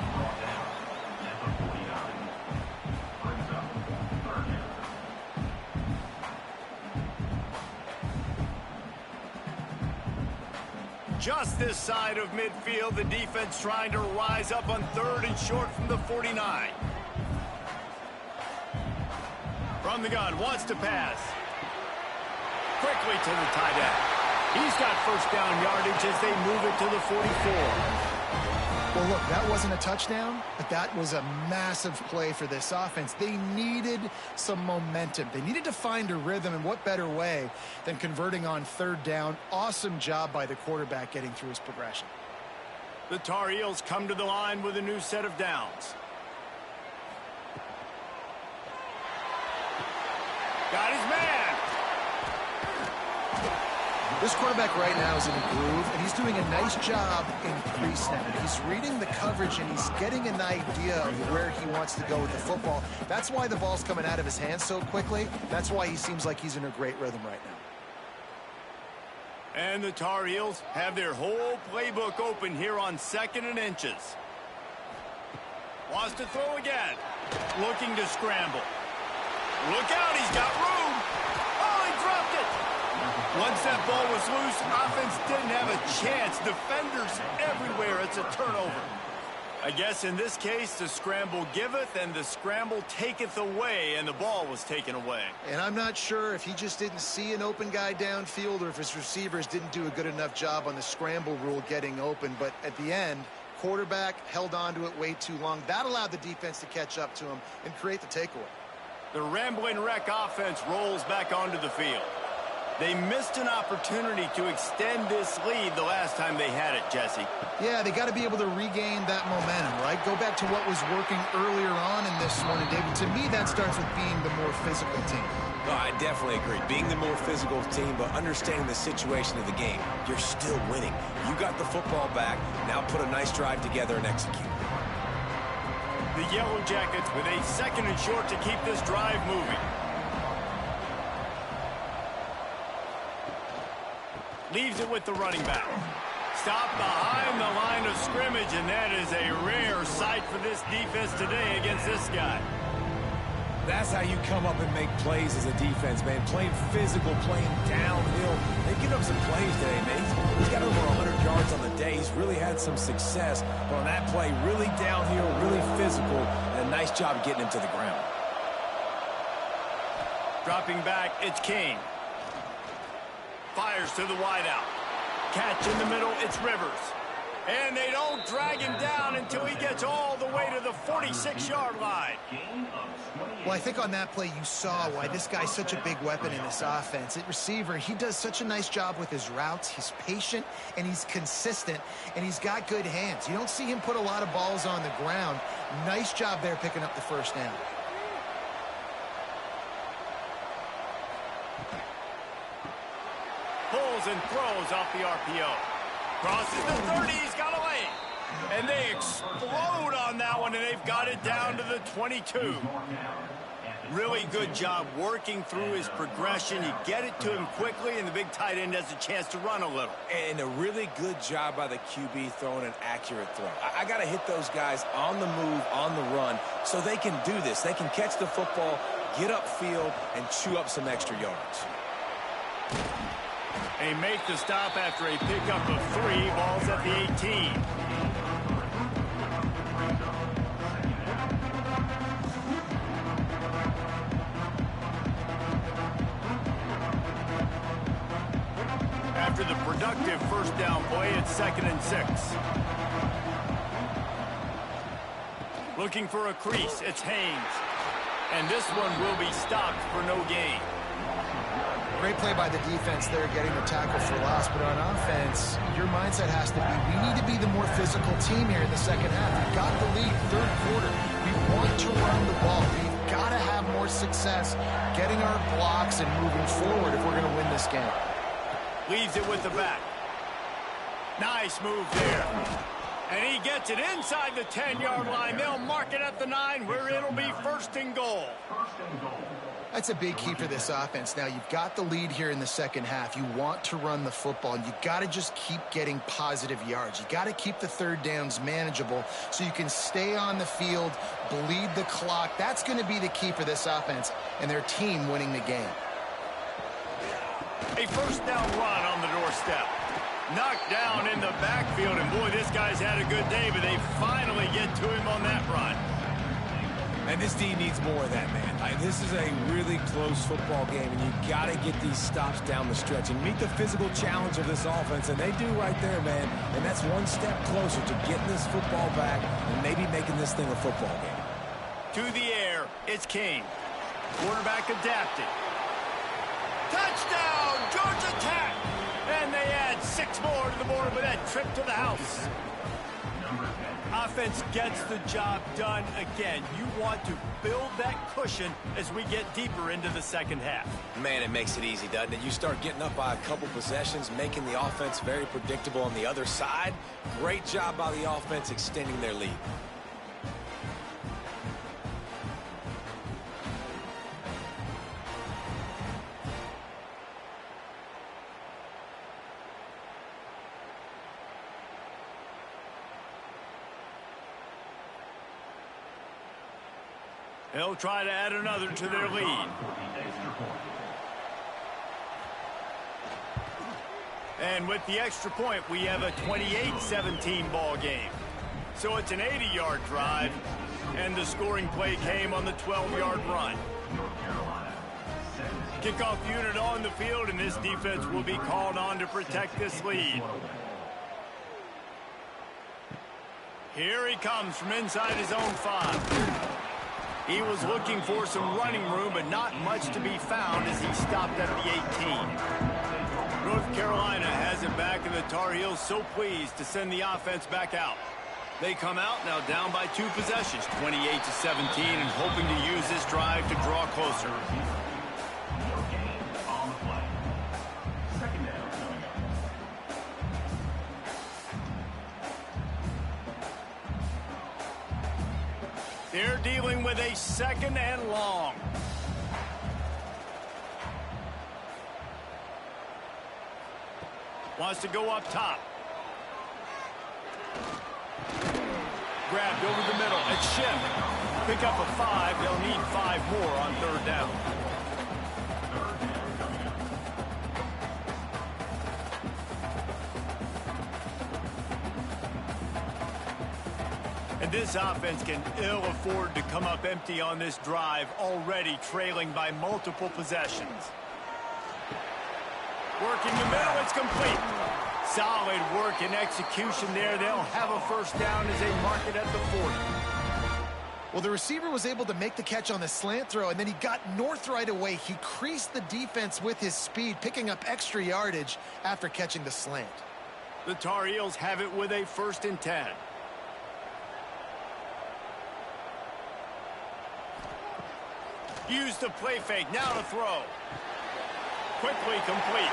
Just this side of midfield, the defense trying to rise up on 3rd and short from the 49. From the gun, wants to pass. Quickly to the tight end. He's got first down yardage as they move it to the 44. Well, look, that wasn't a touchdown, but that was a massive play for this offense. They needed some momentum. They needed to find a rhythm, and what better way than converting on 3rd down. Awesome job by the quarterback getting through his progression. The Tar Heels come to the line with a new set of downs. Got his man. This quarterback right now is in a groove, and he's doing a nice job in pre-snap. He's reading the coverage, and he's getting an idea of where he wants to go with the football. That's why the ball's coming out of his hands so quickly. That's why he seems like he's in a great rhythm right now. And the Tar Heels have their whole playbook open here on 2nd and inches. Wants to throw again. Looking to scramble. Look out, he's got room. Oh, he dropped it. Once that ball was loose, offense didn't have a chance. Defenders everywhere. It's a turnover. I guess in this case, the scramble giveth and the scramble taketh away, and the ball was taken away. And I'm not sure if he just didn't see an open guy downfield or if his receivers didn't do a good enough job on the scramble rule getting open. But at the end, quarterback held on to it way too long. That allowed the defense to catch up to him and create the takeaway. The Rambling Wreck offense rolls back onto the field. They missed an opportunity to extend this lead the last time they had it, Jesse. Yeah, they got to be able to regain that momentum, right? Go back to what was working earlier on in this one. And, David, to me, that starts with being the more physical team. No, I definitely agree. Being the more physical team, but understanding the situation of the game, you're still winning. You got the football back. Now put a nice drive together and execute. The Yellow Jackets with a 2nd and short to keep this drive moving. Leaves it with the running back. Stopped behind the line of scrimmage, and that is a rare sight for this defense today against this guy. That's how you come up and make plays as a defense, man. Playing physical, playing downhill. They get up some plays today, man. He's got over 100 yards on the day. He's really had some success. But on that play, really downhill, really physical, and a nice job getting him to the ground. Dropping back, it's King. Fires to the wideout. Catch in the middle, it's Rivers. And they don't drag him down until he gets all the way to the 46-yard line. Well, I think on that play you saw why this guy's such a big weapon in this offense. At receiver, he does such a nice job with his routes. He's patient, and he's consistent, and he's got good hands. You don't see him put a lot of balls on the ground. Nice job there picking up the first down. Pulls and throws off the RPO. Crosses the 30, he's got a lane. And they explode on that one, and they've got it down to the 22. Really good job working through his progression. You get it to him quickly, and the big tight end has a chance to run a little. And a really good job by the QB throwing an accurate throw. I got to hit those guys on the move, on the run, so they can do this. They can catch the football, get upfield, and chew up some extra yards. They make the stop after a pickup of 3. Ball's at the 18. After the productive first down play, it's 2nd and 6. Looking for a crease, it's Haynes. And this one will be stopped for no gain. Great play by the defense there, getting the tackle for loss. But on offense, your mindset has to be, we need to be the more physical team here in the second half. We've got the lead, third quarter. We want to run the ball. We've got to have more success getting our blocks and moving forward if we're going to win this game. Leaves it with the back. Nice move there. And he gets it inside the 10-yard line. They'll mark it at the 9, where it'll be first and goal. That's a big key for this offense. Now, you've got the lead here in the second half. You want to run the football, and you got to just keep getting positive yards. You got to keep the third downs manageable so you can stay on the field, bleed the clock. That's going to be the key for this offense and their team winning the game. A first down run on the doorstep. Knocked down in the backfield, and boy, this guy's had a good day, but they finally get to him on that run. And this D needs more of that, man. This is a really close football game, and you got to get these stops down the stretch and meet the physical challenge of this offense, and they do right there, man. And that's one step closer to getting this football back and maybe making this thing a football game. To the air, it's King. Quarterback adapted. Touchdown, Georgia Tech! And they add 6 more to the board with that trip to the house. Offense gets the job done again. You want to build that cushion as we get deeper into the second half. Man, it makes it easy, doesn't it? You start getting up by a couple possessions, making the offense very predictable on the other side. Great job by the offense extending their lead. They'll try to add another to their lead. And with the extra point, we have a 28-17 ball game. So it's an 80-yard drive, and the scoring play came on the 12-yard run. Kickoff unit on the field, and this defense will be called on to protect this lead. Here he comes from inside his own 5. He was looking for some running room, but not much to be found as he stopped at the 18. North Carolina has it back, and the Tar Heels so pleased to send the offense back out. They come out now down by 2 possessions, 28-17, and hoping to use this drive to draw closer. They're dealing with a second and long. Wants to go up top. Grabbed over the middle. A chip. Pick up a 5. They'll need 5 more on third down. This offense can ill afford to come up empty on this drive, already trailing by multiple possessions. Working the middle, it's complete. Solid work and execution there. They'll have a first down as they mark it at the 40. Well, the receiver was able to make the catch on the slant throw, and then he got north right away. He creased the defense with his speed, picking up extra yardage after catching the slant. The Tar Heels have it with a 1st and 10. Use the play fake, now to throw. Quickly complete.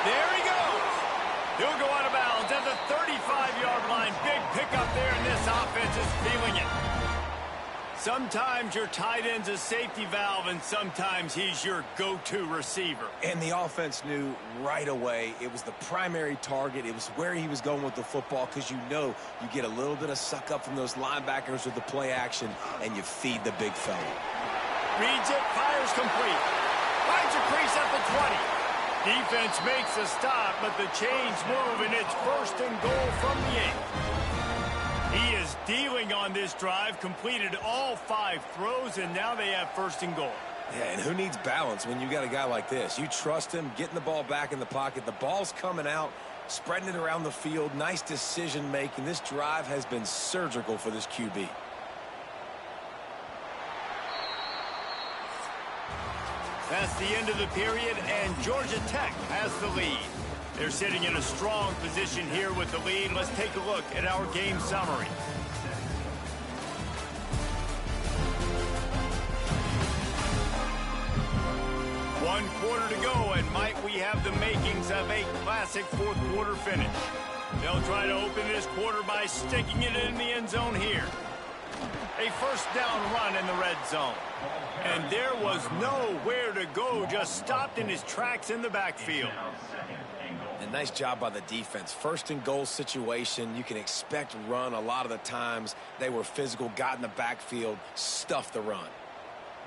There he goes. He'll go out of bounds at the 35-yard line. Big pickup there, and this offense is feeling it. Sometimes your tight end's a safety valve, and sometimes he's your go-to receiver. And the offense knew right away it was the primary target. It was where he was going with the football, because you know you get a little bit of suck up from those linebackers with the play action, and you feed the big fella. Reads it, fires complete. Finds a crease at the 20. Defense makes a stop, but the chains move, and it's 1st and goal from the 8. He is dealing on this drive, completed all 5 throws, and now they have 1st and goal. Yeah, and who needs balance when you got a guy like this? You trust him, getting the ball back in the pocket. The ball's coming out, spreading it around the field. Nice decision-making. This drive has been surgical for this QB. That's the end of the period, and Georgia Tech has the lead. They're sitting in a strong position here with the lead. Let's take a look at our game summary. One quarter to go, and might we have the makings of a classic fourth quarter finish. They'll try to open this quarter by sticking it in the end zone here. A first down run in the red zone. And there was nowhere to go, just stopped in his tracks in the backfield. And nice job by the defense. First and goal situation, you can expect run a lot of the times. They were physical, got in the backfield, stuffed the run.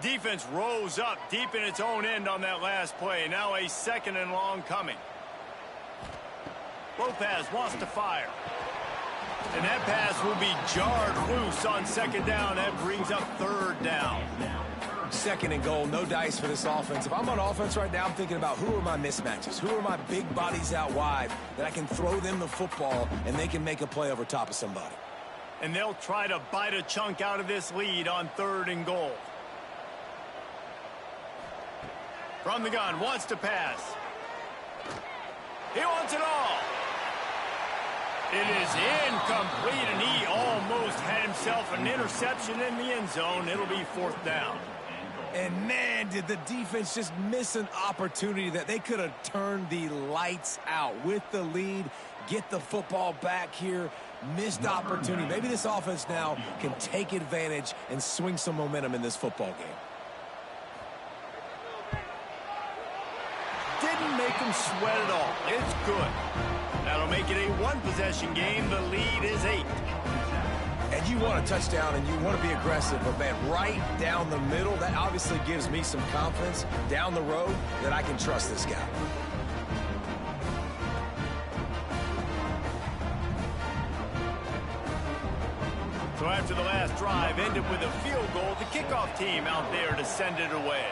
Defense rose up deep in its own end on that last play. Now a second and long coming. Lopez wants to fire. And that pass will be jarred loose on second down. That brings up third down. Second and goal, no dice for this offense. If I'm on offense right now, I'm thinking about who are my mismatches? Who are my big bodies out wide that I can throw them the football and they can make a play over top of somebody. And they'll try to bite a chunk out of this lead on third and goal. From the gun, wants to pass. He wants it all. It is incomplete, and he almost had himself an interception in the end zone. It'll be fourth down. And man, did the defense just miss an opportunity that they could have turned the lights out with the lead, get the football back here. Missed opportunity. Maybe this offense now can take advantage and swing some momentum in this football game. Didn't make him sweat at all. It's good. That'll make it a one-possession game. The lead is 8. And you want a touchdown and you want to be aggressive, but man, right down the middle, that obviously gives me some confidence down the road that I can trust this guy. So after the last drive ended with a field goal, the kickoff team out there to send it away.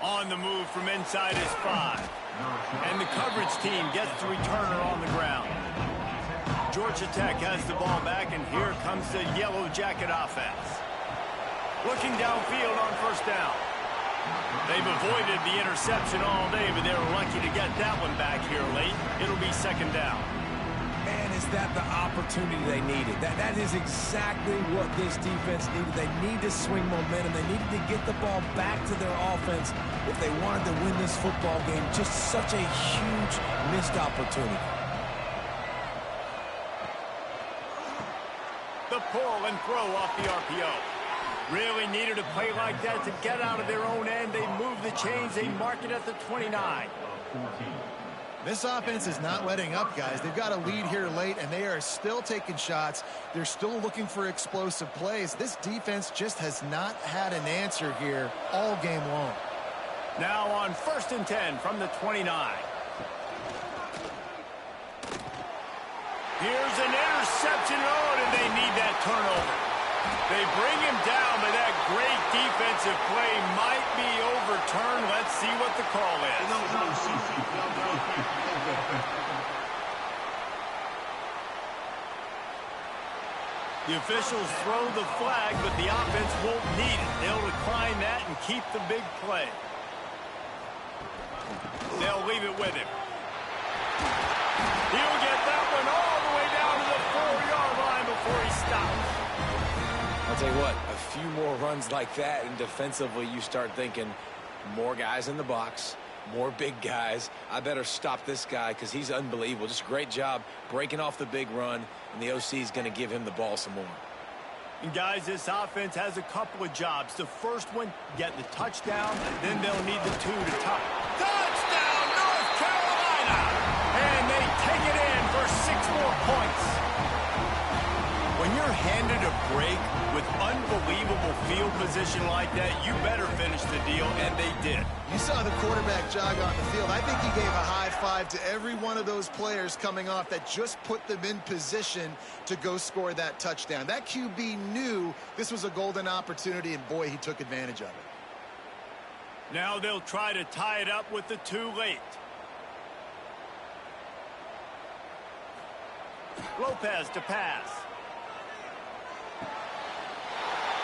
On the move from inside is 5. And the coverage team gets the returner on the ground. Georgia Tech has the ball back, and here comes the Yellow Jacket offense. Looking downfield on first down. They've avoided the interception all day, but they were lucky to get that one back here late. It'll be second down. Man, is that the opportunity they needed? That is exactly what this defense needed. They need to swing momentum. They needed to get the ball back to their offense if they wanted to win this football game. Just such a huge missed opportunity. The pull and throw off the RPO. Really needed a play like that to get out of their own end. They move the chains. They mark it at the 29. This offense is not letting up, guys. They've got a lead here late, and they are still taking shots. They're still looking for explosive plays. This defense just has not had an answer here all game long. Now on 1st and 10 from the 29. Here's an interception. Oh, and they need that turnover. They bring him down, but that great defensive play might be overturned. Let's see what the call is. The officials throw the flag, but the offense won't need it. They'll decline that and keep the big play. They'll leave it with him. He'll get that one all the way down to the 4-yard line before he stops. I'll tell you what, a few more runs like that, and defensively you start thinking more guys in the box, more big guys. I better stop this guy because he's unbelievable. Just a great job breaking off the big run, and the OC is going to give him the ball some more. And guys, this offense has a couple of jobs. The first one, get the touchdown, then they'll need the 2 to tie. Touchdown, North Carolina! And they take it in for 6 more points. When you're handed a break with unbelievable field position like that, you better finish the deal, and they did. You saw the quarterback jog on the field. I think he gave a high five to every one of those players coming off that just put them in position to go score that touchdown. That QB knew this was a golden opportunity, and boy, he took advantage of it. Now they'll try to tie it up with the 2 late. Lopez to pass.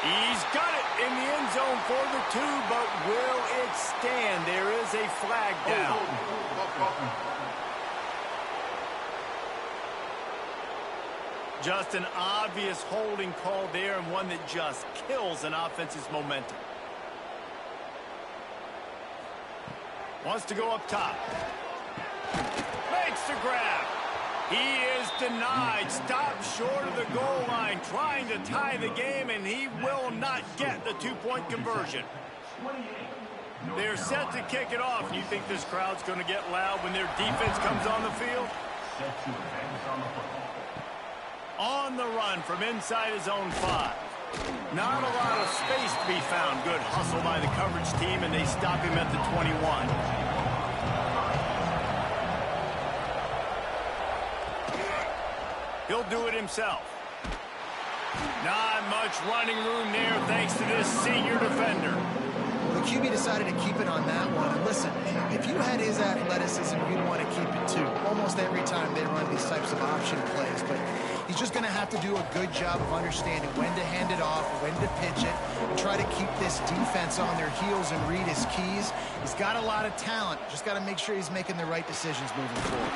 He's got it in the end zone for the 2, but will it stand? There is a flag down. Just an obvious holding call there, and one that just kills an offense's momentum. Wants to go up top. Makes the grab. He is denied. Stopped short of the goal line, trying to tie the game, and he will not get the 2-point conversion. They're set to kick it off. You think this crowd's going to get loud when their defense comes on the field? On the run from inside his own 5. Not a lot of space to be found. Good hustle by the coverage team, and they stop him at the 21. He'll do it himself. Not much running room there thanks to this senior defender. Well, the QB decided to keep it on that one. And listen, if you had his athleticism, you'd want to keep it too. Almost every time they run these types of option plays. But he's just going to have to do a good job of understanding when to hand it off, when to pitch it, and try to keep this defense on their heels and read his keys. He's got a lot of talent. Just got to make sure he's making the right decisions moving forward.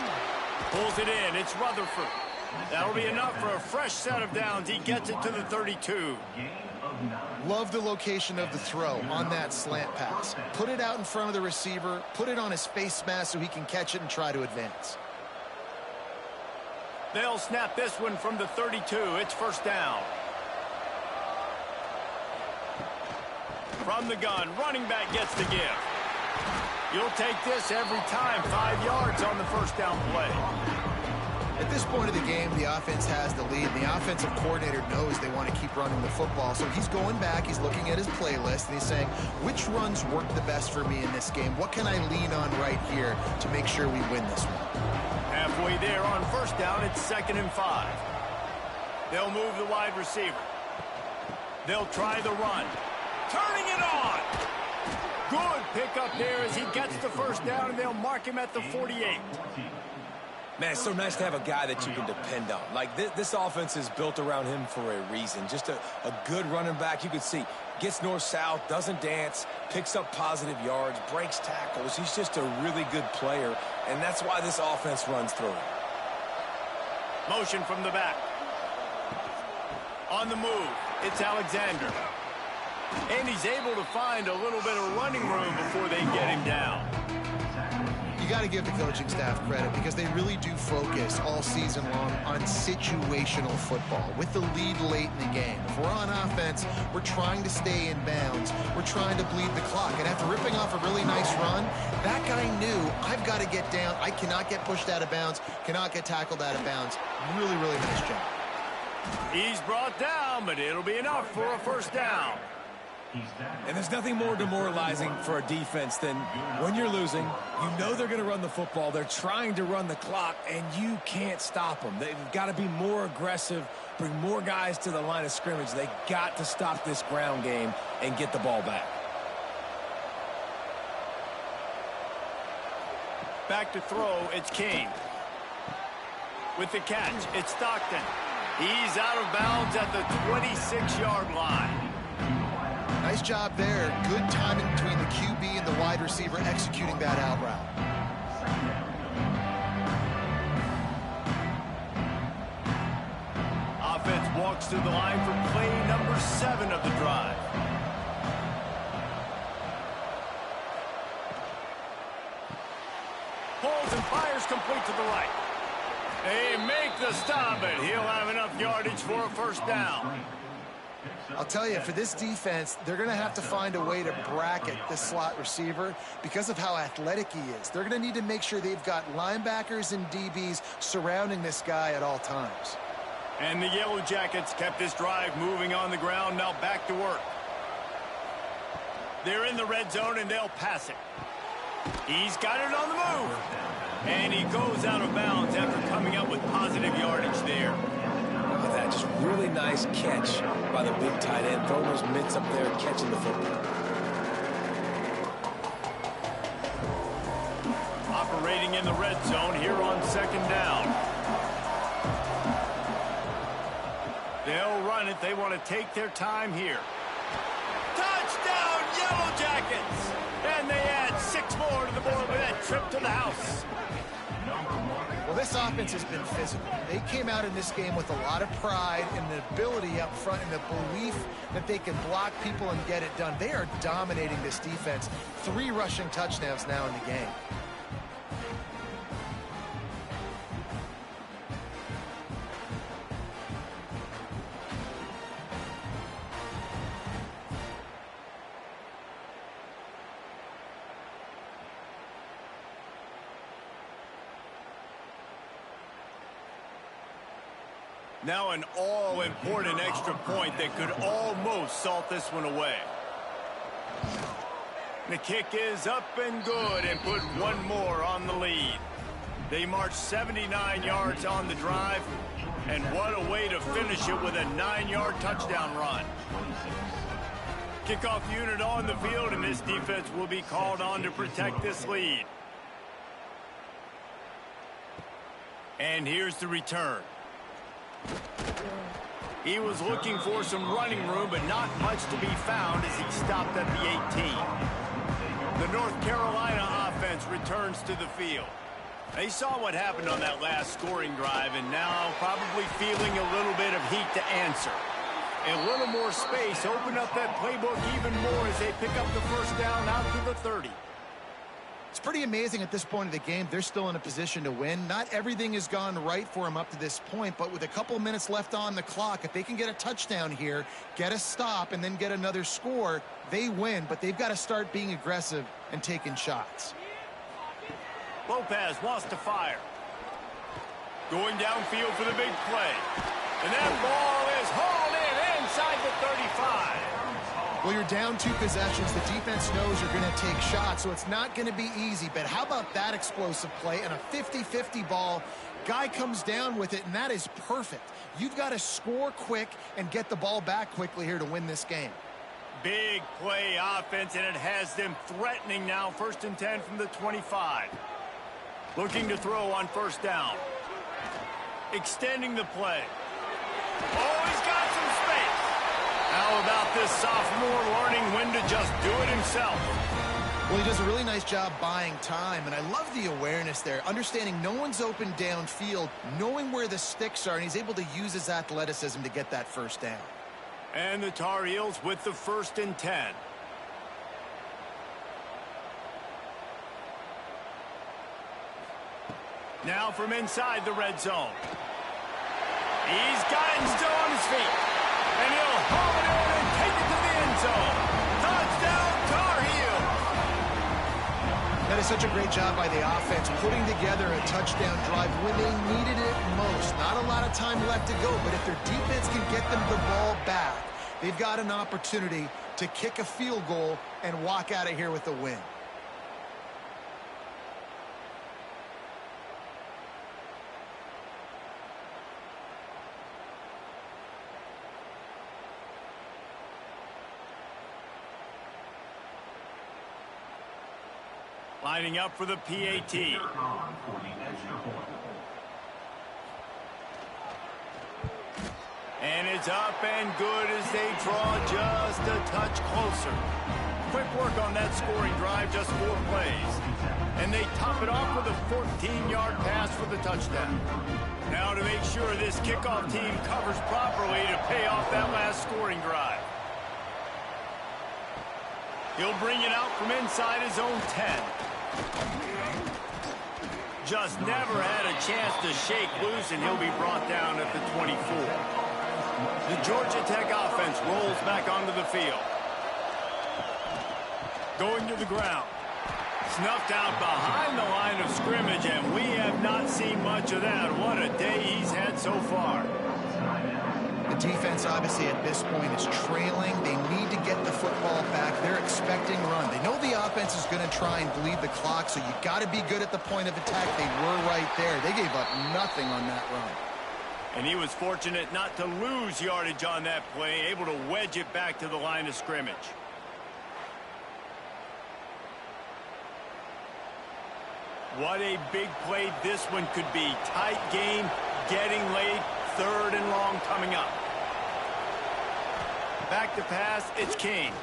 Pulls it in. It's Rutherford. That'll be enough for a fresh set of downs. He gets it to the 32. Love the location of the throw on that slant pass. Put it out in front of the receiver, put it on his face mask so he can catch it and try to advance. They'll snap this one from the 32. It's first down. From the gun, running back gets the give. You'll take this every time. 5 yards on the first down play. At this point of the game, the offense has the lead. The offensive coordinator knows they want to keep running the football. So he's going back, he's looking at his playlist, and he's saying, which runs work the best for me in this game? What can I lean on right here to make sure we win this one? Halfway there on first down, it's 2nd and 5. They'll move the wide receiver. They'll try the run. Turning it on. Good pickup there as he gets the first down, and they'll mark him at the 48. Man, it's so nice to have a guy that you can depend on. Like, this offense is built around him for a reason. Just a good running back. You can see, gets north-south, doesn't dance, picks up positive yards, breaks tackles. He's just a really good player, and that's why this offense runs through him. Motion from the back. On the move, it's Alexander. And he's able to find a little bit of running room before they get him down. You got to give the coaching staff credit because they really do focus all season long on situational football with the lead late in the game. If we're on offense, we're trying to stay in bounds. We're trying to bleed the clock. And after ripping off a really nice run, that guy knew, I've got to get down. I cannot get pushed out of bounds, cannot get tackled out of bounds. Really, really nice job. He's brought down, but it'll be enough for a first down. And there's nothing more demoralizing for a defense than when you're losing, you know they're going to run the football, they're trying to run the clock, and you can't stop them. They've got to be more aggressive, bring more guys to the line of scrimmage. They got to stop this ground game and get the ball back. Back to throw, it's Kane. With the catch, it's Stockton. He's out of bounds at the 26-yard line. Nice job there. Good timing between the QB and the wide receiver executing that out route. Offense walks to the line for play number 7 of the drive. Pulls and fires complete to the right. They make the stop, but he'll have enough yardage for a first down. I'll tell you, for this defense, they're going to have to find a way to bracket this slot receiver because of how athletic he is. They're going to need to make sure they've got linebackers and DBs surrounding this guy at all times. And the Yellow Jackets kept this drive moving on the ground. Now back to work. They're in the red zone, and they'll pass it. He's got it on the move. And he goes out of bounds after coming up with positive yardage there. That just really nice catch by the big tight end. Throwing those mitts up there and catching the football. Operating in the red zone here on second down. They'll run it. They want to take their time here. Touchdown, Yellow Jackets! And they add 6 more to the board with that trip to the house. Well, this offense has been physical. They came out in this game with a lot of pride and the ability up front and the belief that they can block people and get it done. They are dominating this defense. 3 rushing touchdowns now in the game. Now an all-important extra point that could almost salt this one away. The kick is up and good and put 1 more on the lead. They march 79 yards on the drive, and what a way to finish it with a 9-yard touchdown run. Kickoff unit on the field, and this defense will be called on to protect this lead. And here's the return. He was looking for some running room, but not much to be found as he stopped at the 18. The North Carolina offense returns to the field. They saw what happened on that last scoring drive, and now probably feeling a little bit of heat to answer. A little more space, open up that playbook even more as they pick up the first down out to the 30. It's pretty amazing at this point of the game. They're still in a position to win. Not everything has gone right for them up to this point, but with a couple minutes left on the clock, if they can get a touchdown here, get a stop, and then get another score, they win, but they've got to start being aggressive and taking shots. Lopez wants to fire. Going downfield for the big play. And that ball is hauled in inside the 35. Well, you're down 2 possessions. The defense knows you're going to take shots, so it's not going to be easy. But how about that explosive play and a 50-50 ball? Guy comes down with it, and that is perfect. You've got to score quick and get the ball back quickly here to win this game. Big play offense, and it has them threatening now. 1st and 10 from the 25. Looking to throw on first down. Extending the play. Oh, he's got some space. How about this sophomore learning when to just do it himself? Well, he does a really nice job buying time, and I love the awareness there. Understanding no one's open downfield, knowing where the sticks are, and he's able to use his athleticism to get that first down. And the Tar Heels with the 1st and 10. Now from inside the red zone. He's got it and still on his feet. And he'll haul it in and take it to the end zone. Touchdown, Tar Heels. That is such a great job by the offense, putting together a touchdown drive when they needed it most. Not a lot of time left to go, but if their defense can get them the ball back, they've got an opportunity to kick a field goal and walk out of here with a win. Lining up for the PAT. And it's up and good as they draw just a touch closer. Quick work on that scoring drive, just 4 plays. And they top it off with a 14-yard pass for the touchdown. Now to make sure this kickoff team covers properly to pay off that last scoring drive. He'll bring it out from inside his own 10. Just never had a chance to shake loose, and he'll be brought down at the 24. The Georgia Tech offense rolls back onto the field. Going to the ground. Snuffed out behind the line of scrimmage, and we have not seen much of that. What a day he's had so far. The defense, obviously, at this point is trailing. They need to get the football back. They're expecting run. They know the offense is going to try and bleed the clock, so you got to be good at the point of attack. They were right there. They gave up nothing on that run. And he was fortunate not to lose yardage on that play, able to wedge it back to the line of scrimmage. What a big play this one could be. Tight game, getting late, 3rd and long coming up. Back to pass, it's King.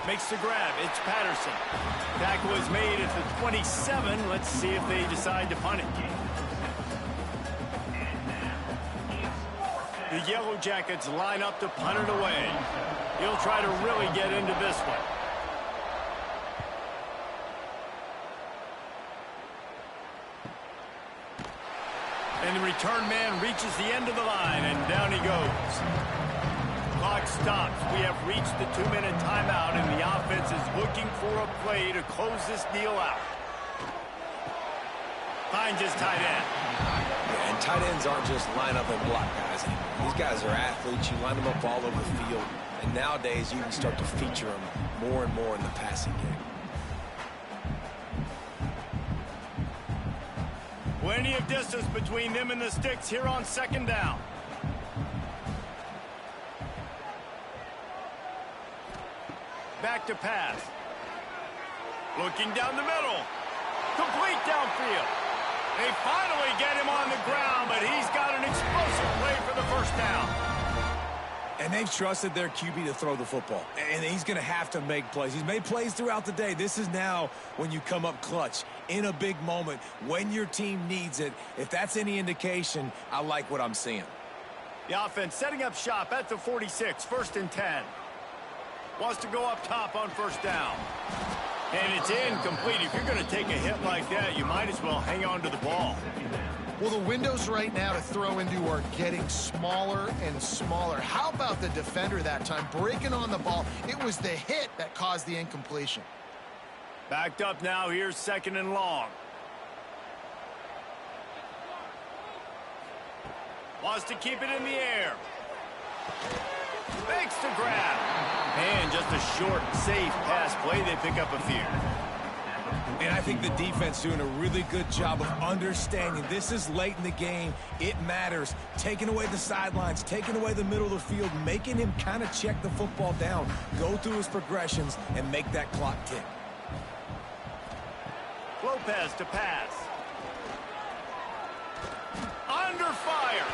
Makes the grab. It's Patterson. Tackle is made at the 27. Let's see if they decide to punt it. The Yellow Jackets line up to punt it away. He'll try to really get into this one. And the return man reaches the end of the line, and down he goes. Clock stops. We have reached the 2-minute timeout, and the offense is looking for a play to close this deal out. Finds his tight end. Yeah, and tight ends aren't just line up and block guys anymore. These guys are athletes. You line them up all over the field. And nowadays, you can start to feature them more and more in the passing game. Plenty of distance between them and the sticks here on second down. Back to pass. Looking down the middle. Complete downfield. They finally get him on the ground, but he's got an explosive play for the first down. And they've trusted their QB to throw the football. And he's going to have to make plays. He's made plays throughout the day. This is now when you come up clutch in a big moment when your team needs it. If that's any indication, I like what I'm seeing. The offense setting up shop at the 46, 1st and 10. Wants to go up top on first down. And it's incomplete. If you're going to take a hit like that, you might as well hang on to the ball. Well, the windows right now to throw into are getting smaller and smaller. How about the defender that time breaking on the ball? It was the hit that caused the incompletion. Backed up now. Here's 2nd and long. Wants to keep it in the air. Makes the grab. And just a short, safe pass play. They pick up a few. And I think the defense doing a really good job of understanding this is late in the game. It matters. Taking away the sidelines, taking away the middle of the field, making him kind of check the football down, go through his progressions, and make that clock tick. Lopez to pass. Under fire.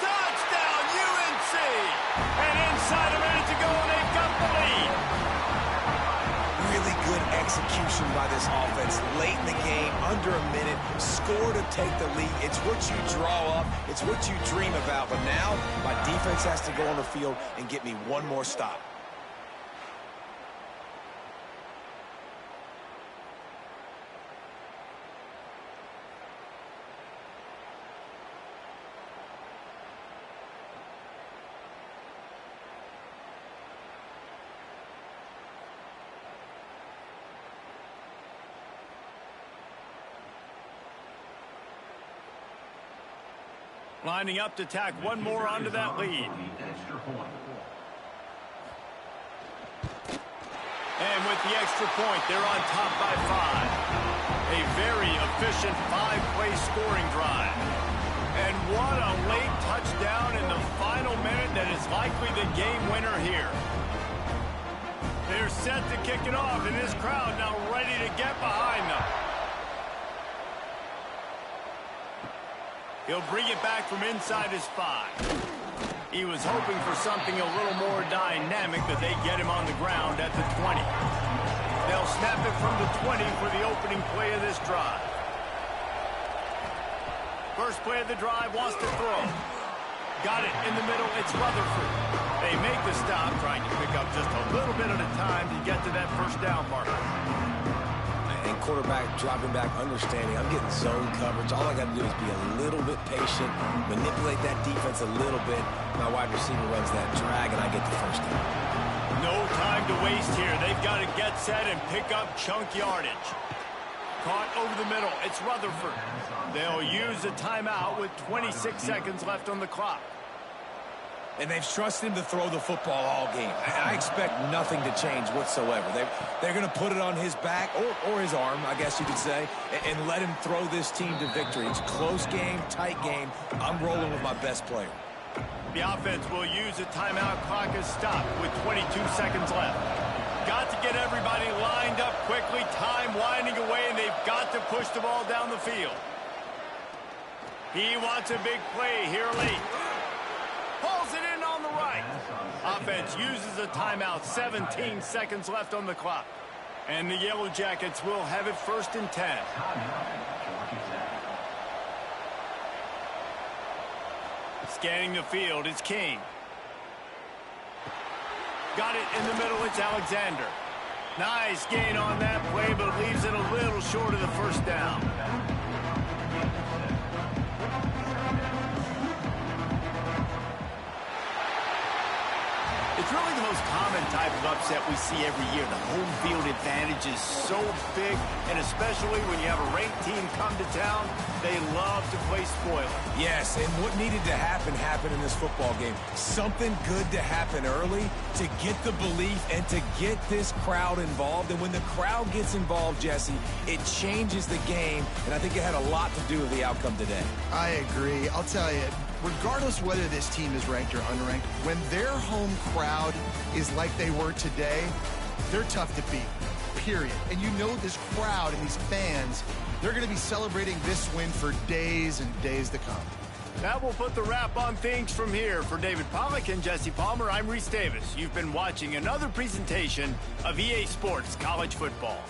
Touchdown, UNC. And inside a minute to go, and they've got the lead. Really good execution by this offense. Late in the game, under a minute, score to take the lead. It's what you draw up. It's what you dream about. But now, my defense has to go on the field and get me one more stop. Lining up to tack one more onto that lead. And with the extra point, they're on top by 5. A very efficient 5-play scoring drive. And what a late touchdown in the final minute that is likely the game winner here. They're set to kick it off, and this crowd now ready to get behind them. He'll bring it back from inside his 5. He was hoping for something a little more dynamic, but they get him on the ground at the 20. They'll snap it from the 20 for the opening play of this drive. First play of the drive, wants to throw. Got it in the middle, it's Rutherford. They make the stop, trying to pick up just a little bit at a time to get to that first down marker. And quarterback dropping back, understanding I'm getting zone coverage. All I got to do is be a little bit patient, manipulate that defense a little bit. My wide receiver runs that drag, and I get the first down. No time to waste here. They've got to get set and pick up chunk yardage. Caught over the middle. It's Rutherford. They'll use a timeout with 26 seconds left on the clock. And they've trusted him to throw the football all game. I expect nothing to change whatsoever. They're going to put it on his back, or his arm, I guess you could say, and let him throw this team to victory. It's a close game, tight game. I'm rolling with my best player. The offense will use a timeout. Clock is stopped with 22 seconds left. Got to get everybody lined up quickly. Time winding away, and they've got to push the ball down the field. He wants a big play here late. Hauls it in on the right. Offense uses a timeout. 17 seconds left on the clock. And the Yellow Jackets will have it 1st and 10. Scanning the field, it's King. Got it in the middle, it's Alexander. Nice gain on that play, but leaves it a little short of the 1st down. It's really the most common type of upset we see every year. The home field advantage is so big, and especially when you have a ranked team come to town, they love to play spoiler. Yes, and what needed to happen happened in this football game. Something good to happen early to get the belief and to get this crowd involved. And when the crowd gets involved, Jesse, it changes the game, and I think it had a lot to do with the outcome today. I agree. I'll tell you, regardless whether this team is ranked or unranked, when their home crowd is like they were today, they're tough to beat, period. And you know this crowd and these fans, they're going to be celebrating this win for days and days to come. That will put the wrap on things from here. For David Pollack and Jesse Palmer, I'm Reese Davis. You've been watching another presentation of EA Sports College Football.